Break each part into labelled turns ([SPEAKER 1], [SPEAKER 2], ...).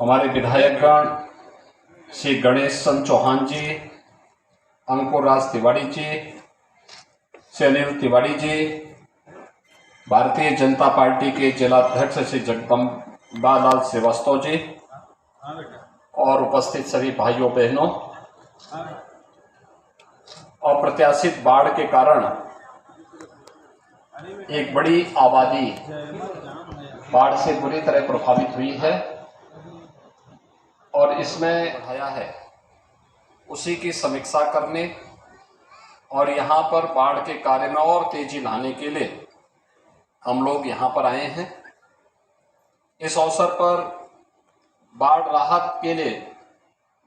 [SPEAKER 1] हमारे विधायकगण श्री गणेश चंद्र चौहान जी, अंकुर राज तिवारी जी, श्री अनिल तिवारी जी, भारतीय जनता पार्टी के जिला अध्यक्ष श्री जगदम्बा लाल श्रीवास्तव जी और उपस्थित सभी भाइयों बहनों, अप्रत्याशित बाढ़ के कारण एक बड़ी आबादी बाढ़ से बुरी तरह प्रभावित हुई है और इसमें बढ़ाया है उसी की समीक्षा करने और यहाँ पर बाढ़ के कार्य में और तेजी लाने के लिए हम लोग यहाँ पर आए हैं। इस अवसर पर बाढ़ राहत के लिए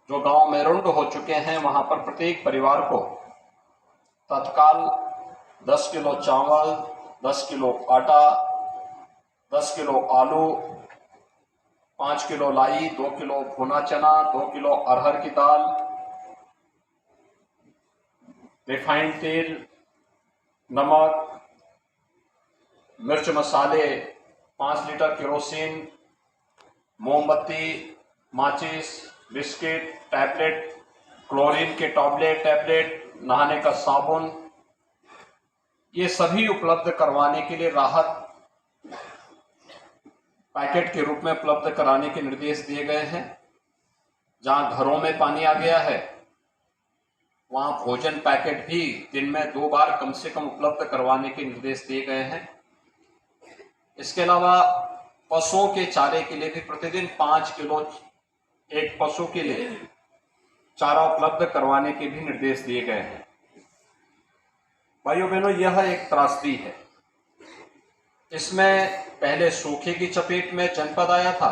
[SPEAKER 1] जो गांव में रुंड हो चुके हैं वहाँ पर प्रत्येक परिवार को तत्काल 10 किलो चावल, 10 किलो आटा, 10 किलो आलू, 5 किलो लाई, 2 किलो भुना चना, 2 किलो अरहर की दाल, रिफाइंड तेल, नमक, मिर्च मसाले, 5 लीटर केरोसिन, मोमबत्ती, माचिस, बिस्किट, टैबलेट, क्लोरीन के टैबलेट, नहाने का साबुन, ये सभी उपलब्ध करवाने के लिए राहत पैकेट के रूप में उपलब्ध कराने के निर्देश दिए गए हैं। जहां घरों में पानी आ गया है वहां भोजन पैकेट भी दिन में 2 बार कम से कम उपलब्ध करवाने के निर्देश दिए गए हैं। इसके अलावा पशुओं के चारे के लिए भी प्रतिदिन 5 किलो एक पशु के लिए चारा उपलब्ध करवाने के भी निर्देश दिए गए हैं। भाइयों बहनों, यह एक त्रासदी है। इसमें पहले सूखे की चपेट में जनपद आया था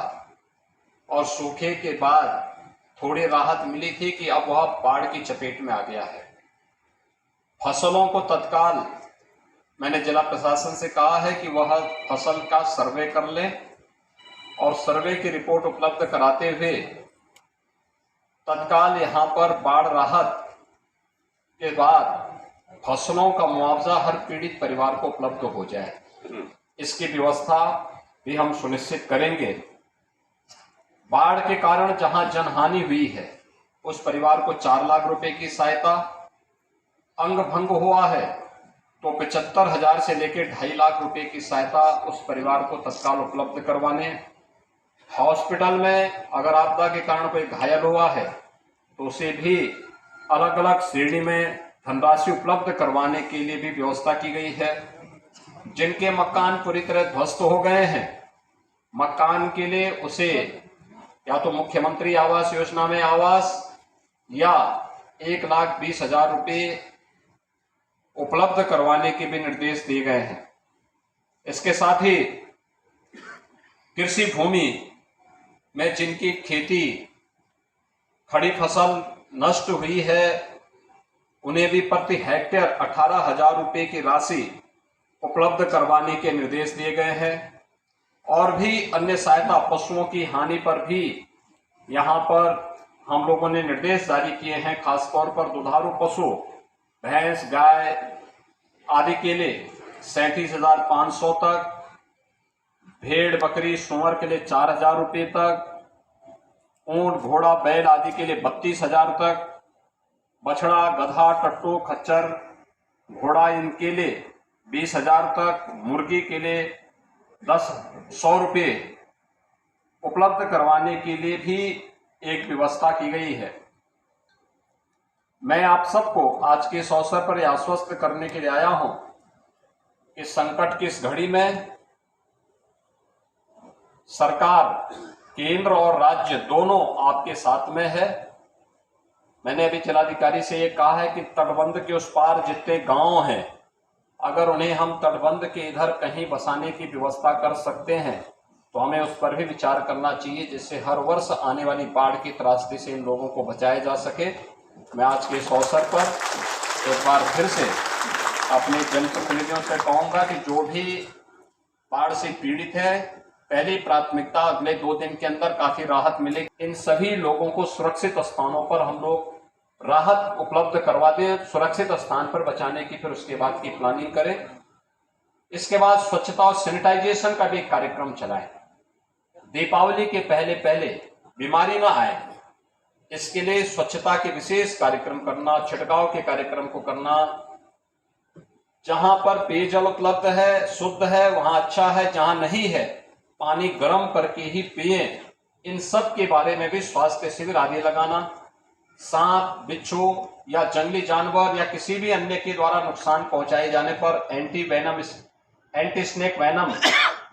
[SPEAKER 1] और सूखे के बाद थोड़ी राहत मिली थी कि अब वह बाढ़ की चपेट में आ गया है। फसलों को तत्काल मैंने जिला प्रशासन से कहा है कि वह फसल का सर्वे कर ले और सर्वे की रिपोर्ट उपलब्ध कराते हुए तत्काल यहाँ पर बाढ़ राहत के बाद फसलों का मुआवजा हर पीड़ित परिवार को उपलब्ध हो जाए, इसकी व्यवस्था भी हम सुनिश्चित करेंगे। बाढ़ के कारण जहां जनहानि हुई है उस परिवार को 4 लाख रुपए की सहायता, अंग भंग हुआ है तो 75,000 से लेकर 2.5 लाख रुपए की सहायता उस परिवार को तत्काल उपलब्ध करवाने। हॉस्पिटल में अगर आपदा के कारण कोई घायल हुआ है तो उसे भी अलग अलग श्रेणी में धनराशि उपलब्ध करवाने के लिए भी व्यवस्था की गई है। जिनके मकान पूरी तरह ध्वस्त हो गए हैं, मकान के लिए उसे या तो मुख्यमंत्री आवास योजना में आवास या 1,20,000 रुपए उपलब्ध करवाने के भी निर्देश दिए गए हैं। इसके साथ ही कृषि भूमि में जिनकी खेती खड़ी फसल नष्ट हुई है उन्हें भी प्रति हेक्टेयर 18,000 रुपए की राशि उपलब्ध करवाने के निर्देश दिए गए हैं। और भी अन्य सहायता, पशुओं की हानि पर भी यहाँ पर हम लोगों ने निर्देश जारी किए हैं। खासतौर पर दुधारू पशु भैंस, गाय आदि के लिए 37,500 तक, भेड़, बकरी, सूअर के लिए 4,000 रुपये तक, ऊंट, घोड़ा, बैल आदि के लिए 32,000 तक, बछड़ा, गधा, टट्टू, खच्चर, घोड़ा इनके लिए 20,000 तक, मुर्गी के लिए 100 रुपये उपलब्ध करवाने के लिए भी एक व्यवस्था की गई है। मैं आप सबको आज के इस अवसर पर आश्वस्त करने के लिए आया हूं कि संकट की इस घड़ी में सरकार, केंद्र और राज्य दोनों आपके साथ में है। मैंने अभी जिलाधिकारी से ये कहा है कि तटबंध के उस पार जितने गांव हैं, अगर उन्हें हम तटबंध के इधर कहीं बसाने की व्यवस्था कर सकते हैं तो हमें उस पर भी विचार करना चाहिए, जिससे हर वर्ष आने वाली बाढ़ की त्रासदी से इन लोगों को बचाया जा सके। मैं आज के इस अवसर पर एक बार फिर से अपने जनप्रतिनिधियों से कहूँगा कि जो भी बाढ़ से पीड़ित है, पहली प्राथमिकता अगले 2 दिन के अंदर काफी राहत मिलेगी। इन सभी लोगों को सुरक्षित स्थानों पर हम लोग राहत उपलब्ध करवा दें, सुरक्षित स्थान पर बचाने की फिर उसके बाद की प्लानिंग करें। इसके बाद स्वच्छता और सैनिटाइजेशन का भी कार्यक्रम चलाएं। दीपावली के पहले बीमारी ना आए, इसके लिए स्वच्छता के विशेष कार्यक्रम करना, छिड़काव के कार्यक्रम को करना, जहां पर पेयजल उपलब्ध है, शुद्ध है, वहां अच्छा है, जहां नहीं है पानी गर्म करके ही पिए। इन सब के बारे में भी स्वास्थ्य शिविर आदि लगाना। सांप, बिच्छू या जंगली जानवर या किसी भी अन्य के द्वारा नुकसान पहुंचाए जाने पर एंटी स्नेक वेनम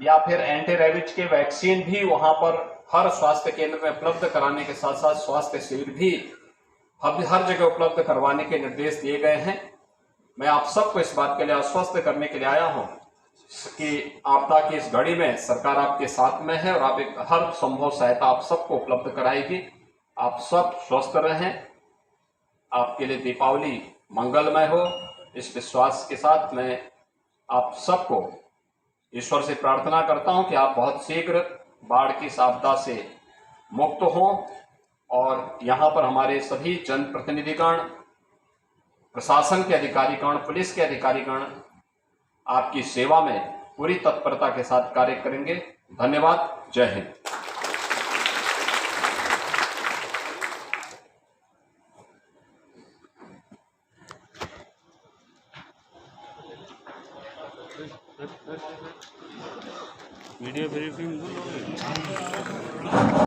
[SPEAKER 1] या फिर एंटी रेबीज के वैक्सीन भी वहां पर हर स्वास्थ्य केंद्र में उपलब्ध कराने के साथ साथ स्वास्थ्य शिविर भी हर जगह उपलब्ध करवाने के निर्देश दिए गए हैं। मैं आप सबको इस बात के लिए आश्वस्त करने के लिए आया हूं कि आपदा की इस घड़ी में सरकार आपके साथ में है और आप एक हर संभव सहायता आप सबको उपलब्ध कराएगी। आप सब स्वस्थ रहें, आपके लिए दीपावली मंगलमय हो, इस विश्वास के साथ मैं आप सबको ईश्वर से प्रार्थना करता हूं कि आप बहुत शीघ्र बाढ़ की इस आपदा से मुक्त हों और यहाँ पर हमारे सभी जनप्रतिनिधिगण, प्रशासन के अधिकारीगण, पुलिस के अधिकारीगण आपकी सेवा में पूरी तत्परता के साथ कार्य करेंगे। धन्यवाद। जय हिंद।
[SPEAKER 2] Video briefing